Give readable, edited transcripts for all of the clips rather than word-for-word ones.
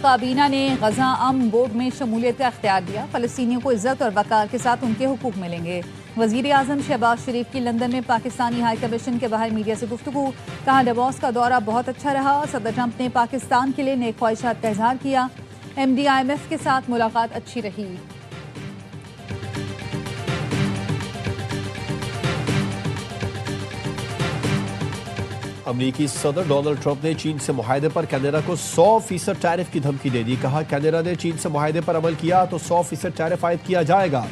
काबीना ने गजा अमन बोर्ड में शमूलियत का इख्तियार दिया। फ़लस्तीनियों को इज्जत और वक़ार के साथ उनके हुकूक मिलेंगे। वज़ीर आज़म शहबाज शरीफ की लंदन में पाकिस्तानी हाई कमीशन के बाहर मीडिया से गुफ्तगू। कहा डबॉस का दौरा बहुत अच्छा रहा। सदर ट्रंप ने पाकिस्तान के लिए नेक ख्वाहिशात का इजहार किया। MD IMF के साथ मुलाकात अच्छी रही। अमरीकी सदर डोनाल्ड ट्रंप ने चीन से मुआहदे पर कनाडा को 100% टैरिफ की धमकी दे दी। कहा कनाडा ने चीन से मुआहदे पर अमल किया तो 100% टैरिफ आयद किया जाएगा।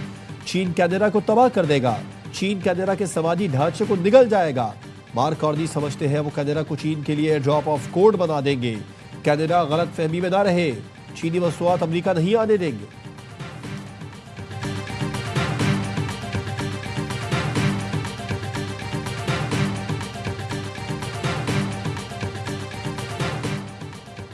चीन कनाडा को तबाह कर देगा। चीन कनाडा के समाजी ढांचे को निगल जाएगा। मार्क कार्नी समझते हैं वो कनाडा को चीन के लिए ड्रॉप ऑफ कोड बना देंगे। कनाडा गलत फहमी में ना रहे, चीनी मसनूआत अमरीका नहीं आने देंगे।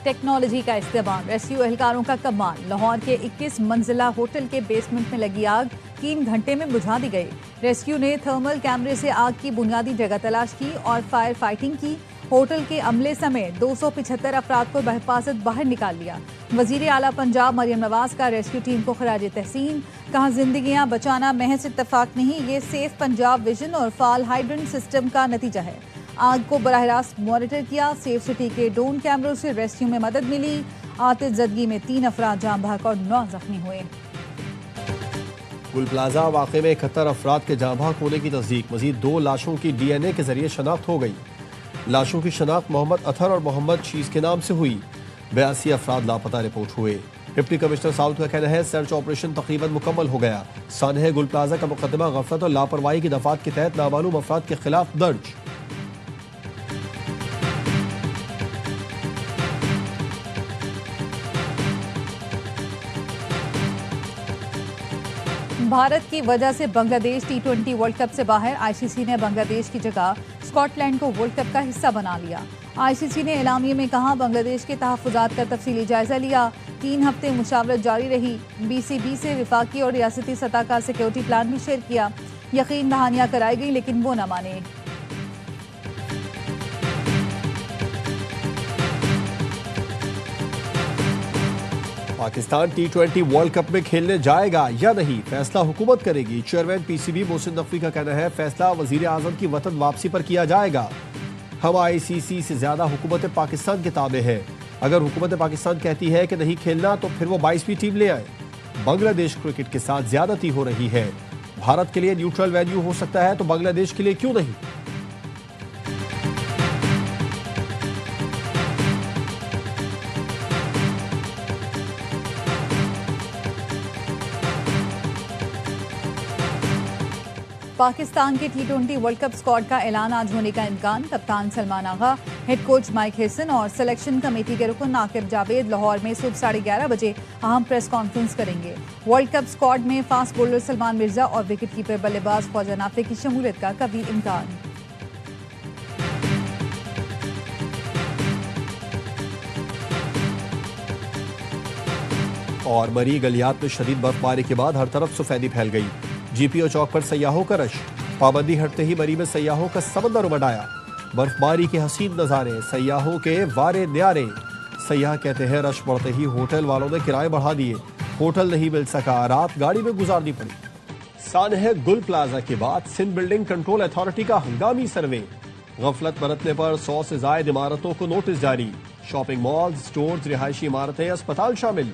टेक्नोलॉजी का इस्तेमाल, रेस्क्यू एहलकारों का कमाल। लाहौर के 21 मंजिला होटल के बेसमेंट में लगी आग 3 घंटे में बुझा दी गई। रेस्क्यू ने थर्मल कैमरे से आग की बुनियादी जगह तलाश की और फायर फाइटिंग की। होटल के अमले समेत 275 अफराद को बहिफाजत बाहर निकाल लिया। वजीर आला पंजाब मरियम नवाज का रेस्क्यू टीम को खराज तहसीन। कहा जिंदगियां बचाना महज इत्तफाक नहीं, ये सेफ पंजाब विजन और फाल हाइड्रेंट सिस्टम का नतीजा है। आग को बराह रास्त मॉनिटर किया। सेफ सिटी के ड्रोन कैमरों से रेस्क्यू में मदद मिली। आतिशज़दगी में 3 अफराद जाँ बहक और 9 जख्मी हुए। गुल प्लाजा वाक़े में 71 अफराद के जाँ बहक होने की तस्दीक। मजीद 2 लाशों की DNA के जरिए शनाख्त हो गई। लाशों की शनाख्त मोहम्मद अतहर और मोहम्मद शीज के नाम से हुई। 82 अफराद लापता रिपोर्ट हुए। डिप्टी कमिश्नर साउथ का कहना है सर्च ऑपरेशन तकरीबन मुकम्मल हो गया। सानह गुल प्लाजा का मुकदमा गफलत और लापरवाही की दफात के तहत नामालूम अफराद के खिलाफ दर्ज। भारत की वजह से बांग्लादेश T20 वर्ल्ड कप से बाहर। ICC ने बांग्लादेश की जगह स्कॉटलैंड को वर्ल्ड कप का हिस्सा बना लिया। ICC ने एलामिये में कहा बांग्लादेश के तहफ़्फ़ुज़ात का तफसीली जायजा लिया। 3 हफ्ते मुशावरत जारी रही। BCB से विफाकी और रियासती सतह का सिक्योरिटी प्लान भी शेयर किया। यकीन दहानियाँ कराई गई लेकिन वो न माने। पाकिस्तान T20 वर्ल्ड कप में खेलने जाएगा या नहीं, फैसला हुकूमत करेगी। चेयरमैन PCB मोहसिन नकवी का कहना है फैसला वजीर आजम की वतन वापसी पर किया जाएगा। हम ICC से ज्यादा हुकूमत पाकिस्तान के ताबे है। अगर हुकूमत पाकिस्तान कहती है कि नहीं खेलना तो फिर वो 22वीं टीम ले आए। बांग्लादेश क्रिकेट के साथ ज्यादती हो रही है। भारत के लिए न्यूट्रल वेन्यू हो सकता है तो बांग्लादेश के लिए क्यों नहीं। पाकिस्तान के T20 वर्ल्ड कप स्क्वाड का ऐलान आज होने का इम्कान। कप्तान सलमान आगा, हेड कोच माइक हेसन और सिलेक्शन कमेटी के रुकन नाकिब जावेद लाहौर में सुबह 11:30 बजे अहम प्रेस कॉन्फ्रेंस करेंगे। वर्ल्ड कप स्क्वाड में फास्ट बॉलर सलमान मिर्जा और विकेट कीपर बल्लेबाज ख्वाजा नाफे की शमूलियत का कभी इम्कान। और मरी गलियात में शदीद बर्फबारी के बाद हर तरफ सफेदी फैल गई। GPO चौक पर सयाहों का रश। पाबंदी हटते ही मरी में सयाहों का समंदर उमड़ आया। बर्फबारी के हसीन नज़ारे, सयाहों के वारे न्यारे। सयाह कहते हैं रश बढ़ते ही होटल वालों ने किराए बढ़ा दिए। होटल नहीं मिल सका, रात गाड़ी में गुजारनी पड़ी। सानह गुल प्लाजा के बाद सिंध बिल्डिंग कंट्रोल अथॉरिटी का हंगामी सर्वे। गफलत बरतने पर 100 से ज्यादा इमारतों को नोटिस जारी। शॉपिंग मॉल, स्टोर्स, रिहायशी इमारतें, अस्पताल शामिल।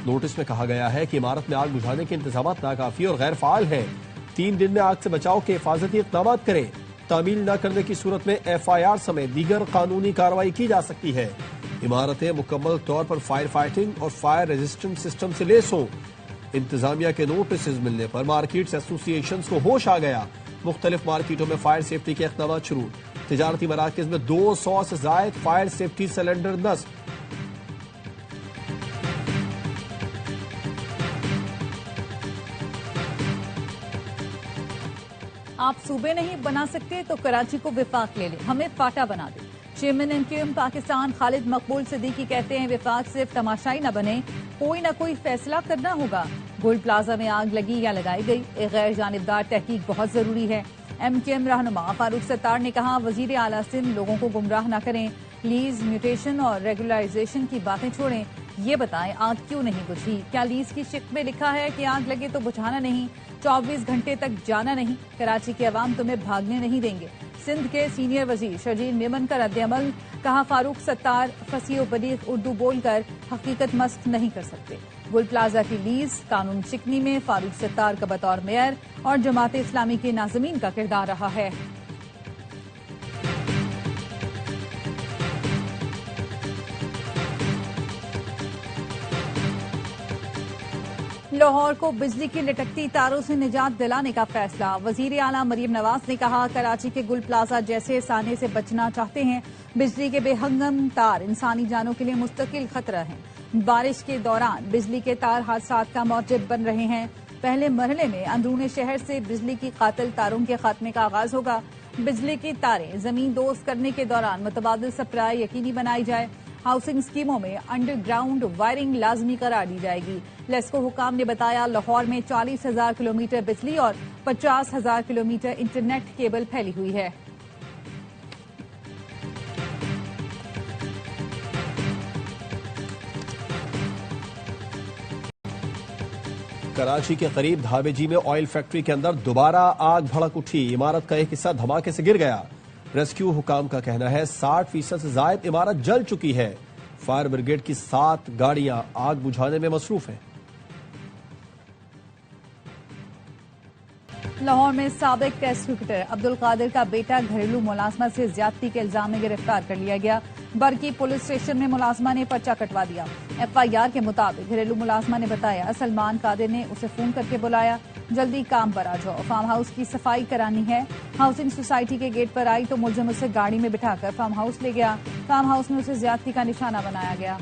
नोटिस में कहा गया है कि इमारत में आग बुझाने के इंतजाम नाकाफी और गैर फाल है। 3 दिन में आग से बचाव के हिफाजती इक़दाम करें। तामील न करने की सूरत में FIR समेत दीगर कानूनी कार्रवाई की जा सकती है। इमारतें मुकम्मल तौर पर फायर फाइटिंग और फायर रेजिस्टेंट सिस्टम से लेस हों। इंतजामिया के नोटिस मिलने पर मार्केट्स एसोसिएशन को होश आ गया। मुख्तलिफ मार्केटों में फायर सेफ्टी के इक़दाम शुरू। तिजारती मराकज़ में 200 से ज़ायद फायर सेफ्टी सिलेंडर नस्ब। आप सूबे नहीं बना सकते तो कराची को विफाक ले लें, हमें फाटा बना दे। चेयरमैन MQM पाकिस्तान खालिद मकबूल सिद्दीकी कहते हैं विफाक सिर्फ तमाशाई न बने, कोई ना कोई फैसला करना होगा। गुल प्लाजा में आग लगी या लगाई गई, एक गैर जानिबदार तहकीक बहुत जरूरी है। MQM रहनुमा फारूक सत्तार ने कहा वजीर आला सिंध लोगों को गुमराह न करें, लीज, म्यूटेशन और रेगुलराइजेशन की बातें छोड़ें। ये बताएं आग क्यों नहीं बुझी? क्या लीज की शिफ्ट में लिखा है कि आग लगे तो बुझाना नहीं, 24 घंटे तक जाना नहीं? कराची के अवाम तुम्हें भागने नहीं देंगे। सिंध के सीनियर वजीर शजीर मेमन का रद्द-ए-अमल, कहा फारूक सत्तार फसी व बलीग उर्दू बोलकर हकीकत मस्त नहीं कर सकते। गुल प्लाजा की लीज कानून चिकनी में फारूक सत्तार का बतौर मेयर और जमात इस्लामी के नाज़मीन का किरदार रहा है। लाहौर को बिजली की लटकती तारों से निजात दिलाने का फैसला। वजीर आला मरीम नवाज ने कहा कराची के गुल प्लाजा जैसे साने से बचना चाहते हैं। बिजली के बेहंगम तार इंसानी जानों के लिए मुस्तकिल खतरा हैं। बारिश के दौरान बिजली के तार हादसात का मौजब बन रहे हैं। पहले मरहले में अंदरूनी शहर से बिजली की कातिल तारों के खात्मे का आगाज होगा। बिजली की तारें जमीन दोस्त करने के दौरान मुतबादिल सप्लाई यकीनी बनाई जाए। हाउसिंग स्कीमों में अंडरग्राउंड वायरिंग लाजमी करार दी जाएगी। लेस्को हुकाम ने बताया लाहौर में 40,000 किलोमीटर बिजली और 50,000 किलोमीटर इंटरनेट केबल फैली हुई है। कराची के करीब धाबेजी में ऑयल फैक्ट्री के अंदर दोबारा आग भड़क उठी। इमारत का एक हिस्सा धमाके से गिर गया। रेस्क्यू हुकाम का कहना है 60% से ज्यादा इमारत जल चुकी है। फायर ब्रिगेड की 7 गाड़ियां आग बुझाने में मसरूफ हैं। लाहौर में साबिक टेस्ट क्रिकेटर अब्दुल कादिर का बेटा घरेलू मुलाजमत से ज्यादती के इल्जाम में गिरफ्तार कर लिया गया। बरकी पुलिस स्टेशन में मुलाजमा ने पर्चा कटवा दिया। FIR के मुताबिक घरेलू मुलाजमा ने बताया सलमान कादिर ने उसे फोन करके बुलाया, जल्दी काम पर आ जाओ, फार्म हाउस की सफाई करानी है। हाउसिंग सोसाइटी के गेट पर आई तो मुलजिम उसे गाड़ी में बिठाकर फार्म हाउस ले गया। फार्म हाउस में उसे ज्यादती का निशाना बनाया गया।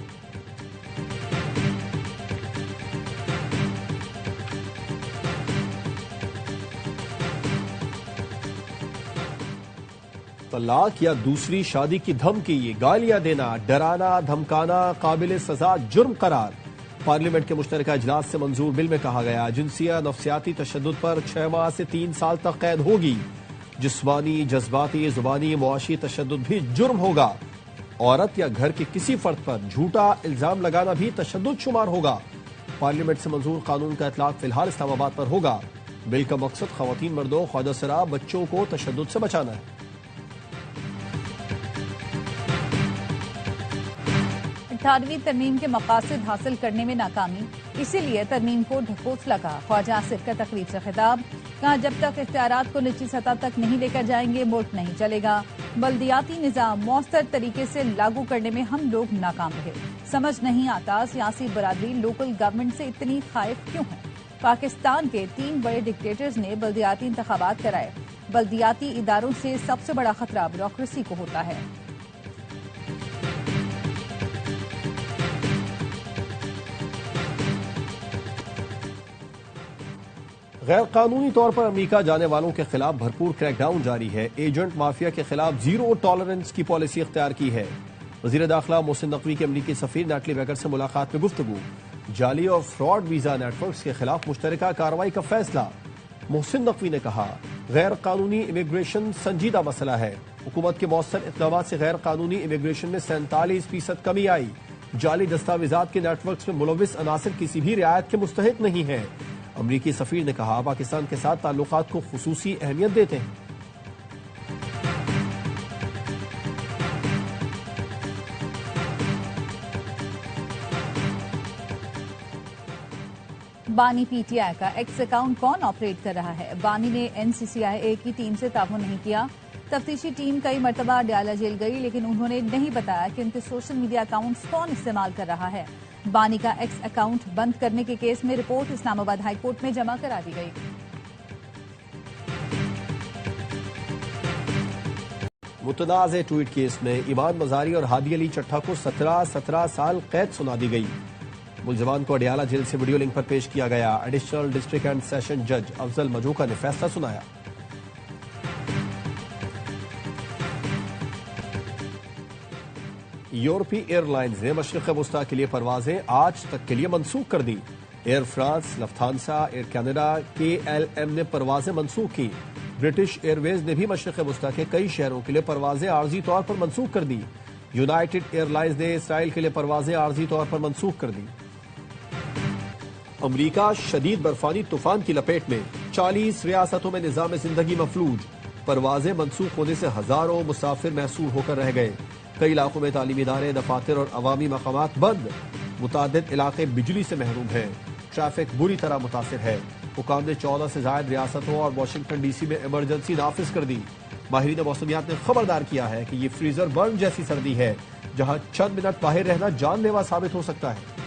तलाक या दूसरी शादी की धमकी, गालियां देना, डराना धमकाना काबिल सजा जुर्म करार। पार्लियामेंट के मुश्तरका इजलास से मंजूर बिल में कहा गया जिनसिया नफ्सियाती तशद्दुद पर 6 माह से 3 साल तक कैद होगी। जिस्मानी जज्बाती जुबानी मुआशी तशद्दुद भी जुर्म होगा। औरत या घर के किसी फर्द पर झूठा इल्जाम लगाना भी तशद्दुद शुमार होगा। पार्लियामेंट से मंजूर कानून का इतलाक फिलहाल इस्लामाबाद पर होगा। बिल का मकसद खवातीन मर्दों ख्वाजा सरा बच्चों को तशद्दुद से बचाना है। 18वीं तरमीम के मकासद हासिल करने में नाकामी, इसीलिए तरमीम को ढकोसला कहा। ख्वाजा आसिफ का तकरीब से खिताब, कहा जब तक इख्तियारात को निजी सतह तक नहीं लेकर जाएंगे मुल्क नहीं चलेगा। बल्दियाती निजाम मौसर तरीके से लागू करने में हम लोग नाकाम रहे। समझ नहीं आता सियासी बरादरी लोकल गवर्नमेंट से इतनी खाइफ क्यों है। पाकिस्तान के 3 बड़े डिक्टेटर्स ने बल्दियाती इंतखाबात कराए। बल्दियाती इदारों से सबसे बड़ा खतरा ब्यूरोक्रेसी को होता है। गैर कानूनी तौर पर अमेरिका जाने वालों के खिलाफ भरपूर क्रैकडाउन जारी है। एजेंट माफिया के खिलाफ जीरो टॉलरेंस की पॉलिसी इख्तियार की है। वजीर दाखिला मोहसिन नकवी की अमरीकी सफीर नाटली बेगर से मुलाकात में गुफ्तगू। जाली और फ्रॉड वीजा नेटवर्क्स के खिलाफ मुश्तरका कार्रवाई का फैसला। मोहसिन नकवी ने कहा गैर कानूनी इमिग्रेशन संजीदा मसला है। हुकूमत के मौसर इक़दामात से गैर कानूनी इमिग्रेशन में 47% कमी आई। जाली दस्तावेजात के नेटवर्क्स में मुलविस अनासिर किसी भी रियायत के मुस्तहिक नहीं है। अमरीकी सफीर ने कहा पाकिस्तान के साथ ताल्लुकात को खुसूसी अहमियत देते हैं। बानी PTI का एक्स अकाउंट कौन ऑपरेट कर रहा है? बानी ने NCCIA की टीम से ताउन नहीं किया। तफ्तीशी टीम कई मरतबा डाला जेल गई, लेकिन उन्होंने नहीं बताया कि उनके सोशल मीडिया अकाउंट्स कौन इस्तेमाल कर रहा है। बानी का एक्स अकाउंट बंद करने के केस में रिपोर्ट इस्लामाबाद हाई कोर्ट में जमा करा दी गई। मुतनाज़े ट्वीट केस में ईमान मजारी और हादी अली चट्टा को 17 साल कैद सुना दी गई। मुलजमान को अडियाला जेल से वीडियो लिंक पर पेश किया गया। एडिशनल डिस्ट्रिक्ट एंड सेशन जज अफजल मजूका ने फैसला सुनाया। यूरोपीय एयरलाइंस ने मशरिक़ वस्ता के लिए परवाजें आज तक के लिए मनसूख कर दी। Air France, Lufthansa, Air Canada, KLM ने परवाजें मनसूख की। ब्रिटिश एयरवेज ने भी मशरिक़ वस्ता के कई शहरों के लिए परवाजें आर्जी तौर पर मनसूख कर दी। यूनाइटेड एयरलाइंस ने इसराइल के लिए परवाजें आर्जी तौर पर मंसूख कर दी। अमरीका शदीद बर्फानी तूफान की लपेट में, 40 रियासतों में निजाम जिंदगी मफलूज। परवाजें मंसूख होने से हजारों मुसाफिर महसूर होकर रह गए। कई इलाकों में तालीमी इदारे, दफातर और अवामी मकामात बंद। मुतादिद इलाके बिजली से महरूम हैं। ट्रैफिक बुरी तरह मुतासिर है। हुकाम ने 14 से ज्यादा रियासतों और वाशिंगटन डीसी में इमरजेंसी नाफिज कर दी। माहिरीन मौसमियात ने खबरदार किया है कि ये फ्रीजर बर्न जैसी सर्दी है, जहां चंद मिनट बाहर रहना जानलेवा साबित हो सकता है।